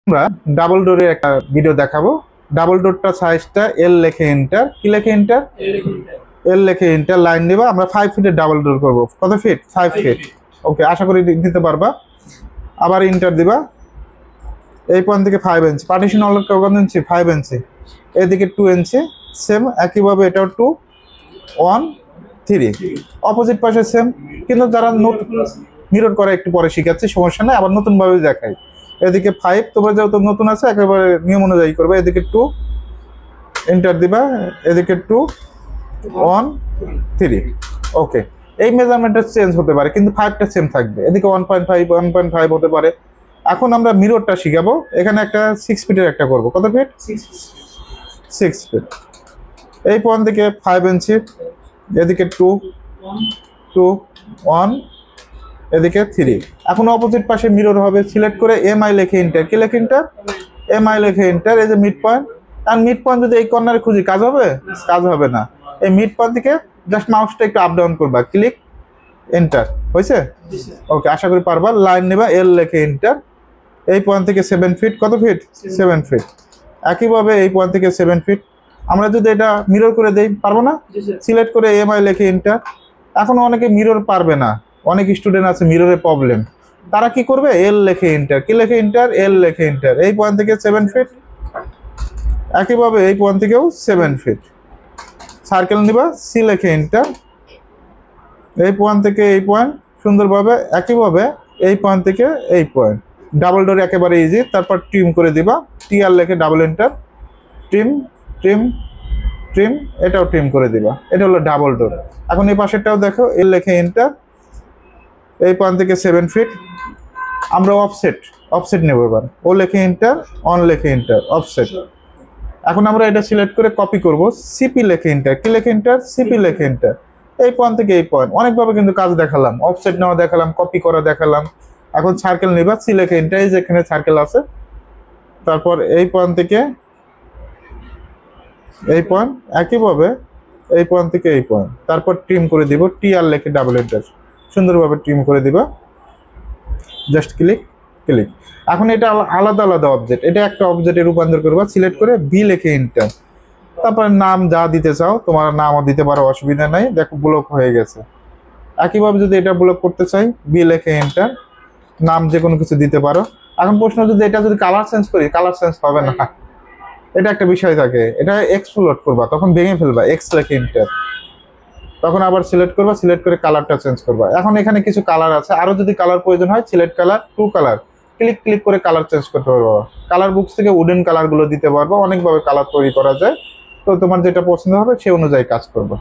আমরা ডাবল ডোরের একটা ভিডিও দেখাবো। ডাবল ডোরটা সাইজটা এল লেখে এন্টার, কি লেখে এন্টার, এল লেখে এন্টার, লাইন দিবা। আমরা 5 ফিটের ডাবল ডোর করব। কত ফিট? 5 ফিট। ওকে, আশা করি দিতে পারবা। আবার এন্টার দিবা। এই পয়েন্ট থেকে 5 ইঞ্চি পার্টিশন অলরেডি কত ইঞ্চি? 5 ইঞ্চি। এদিকে 2 ইঞ্চি, সেম একইভাবে এটাও 2 1 3। অপোজিট পাশে সেম, কিন্তু যারা নোট মিরর করে একটু পরে শিখাচ্ছি, সমস্যা নেই, আবার নতুন ভাবে দেখাই। এদিকে 5, তোমরা যেহেতু নতুন আছে একেবারে নিয়ম অনুযায়ী করবে। এদিকে 2 এন্টার দিবা, এদিকে 2 1 3। ওকে, এই মেজারমেন্টটা চেঞ্জ হতে পারে কিন্তু 5টা সেম থাকবে। এদিকে 1.5 1.5 হতে পারে। এখন আমরা মিররটা শিখাবো। এখানে একটা 6 ফিটের একটা করব। কত ফিট? 6 ফিট। এই পয়েন্ট থেকে 5 ইঞ্চি, এদিকে 2 2 1, এদিকে 3। এখন অপোজিট পাশে মিরর হবে। সিলেক্ট করে এমআই লেখে এন্টার, কি লেখে এন্টার? এমআই লেখে এন্টার। এই যে মিড পয়েন্ট, আর মিড পয়েন্ট যদি এই কর্নারে খুঁজি কাজ হবে? কাজ হবে না। এই মিড পয়েন্ট থেকে জাস্ট মাউসটা একটু আপ ডাউন করবা, ক্লিক এন্টার। হয়েছে? ওকে, আশা করি পারবা। লাইন নেবা, এল লেখে এন্টার। এই পয়েন্ট থেকে 7 ফিট। কত ফিট? 7 ফিট। একইভাবে এই পয়েন্ট থেকে 7 ফিট। আমরা যদি এটা মিরর করে দেই, পারবো না? সিলেক্ট করে এমআই লেখে এন্টার। এখন অনেকে মিরর পারবে না, অনেক স্টুডেন্ট আছে মিররের প্রবলেম। তারা কি করবে? এল লেখে এন্টার, কি লেখে এন্টার? এল লেখে এন্টার। এই পয়েন্ট থেকে 7 ফিট। একইভাবে এই পয়েন্ট থেকেও 7 ফিট। সার্কেল নিবা, সি লেখে এন্টার। এই পয়েন্ট থেকে এই পয়েন্ট সুন্দরভাবে, একইভাবে এই পয়েন্ট থেকে এই পয়েন্ট। ডাবল ডোর একেবারে ইজি। তারপর ট্রিম করে দিবা, টি আর লেখে double enter, trim trim trim, এটাও ট্রিম করে দিবা। এটা হলো ডাবল ডোর। এখন এই পাশেরটাও দেখো, এল লেখে এন্টার। এই পয়েন্ট থেকে 7 ফিট। আমরা অফসেট অফসেট নেব এবার। ও লেখে এন্টার, অন লেখে এন্টার, অফসেট। এখন আমরা এটা সিলেক্ট করে কপি করব। সিপি লেখে এন্টার, কি লেখে এন্টার? সিপি লেখে এন্টার। এই পয়েন্ট থেকে এই পয়েন্ট অনেকভাবে কিন্তু কাজ দেখালাম, অফসেট নেওয়া দেখালাম, কপি করা দেখালাম। এখন সার্কেল নেবা, সি লেখে এন্টার। এই যে এখানে সার্কেল আছে। তারপর এই পয়েন্ট থেকে এই পয়েন্ট, একইভাবে এই পয়েন্ট থেকে এই পয়েন্ট। তারপর ট্রিম করে দিব, টি আর লেখে ডাবল এন্টার। সুন্দরভাবে ট্রিম করে দিবা, জাস্ট ক্লিক ক্লিক। এখন এটা আলাদা আলাদা অবজেক্ট, এটা একটা অবজেক্টে রূপান্তর করবা। সিলেক্ট করে বি লেখে এন্টার। তারপরে নাম যা দিতে চাও, তোমার নামও দিতে পারো, অসুবিধা নাই। দেখো ব্লক হয়ে গেছে। একইভাবে যদি এটা ব্লক করতে চাই, বি লেখে এন্টার, নাম যে কোনো কিছু দিতে পারো। এখন প্রশ্ন, যদি এটা যদি কালার চেঞ্জ করি, কালার চেঞ্জ হবে না, এটা একটা বিষয় থাকে। এটা এক্সপ্লোড করবা, তখন ভেঙে ফেলবা, এক্স লেখে এন্টার। তখন আবার সিলেক্ট করবা, সিলেক্ট করে কালারটা চেঞ্জ করবা। এখন এখানে কিছু কালার আছে, আরো যদি কালার প্রয়োজন হয়, select colour, two colour, click click করে কালার চেঞ্জ করতে পারবো। কালার বুকস থেকে উডেন কালার গুলো দিতে পারবো। অনেকভাবে কালার তৈরি করা যায়। তো তোমার যেটা পছন্দ হবে সে অনুযায়ী কাজ করবো।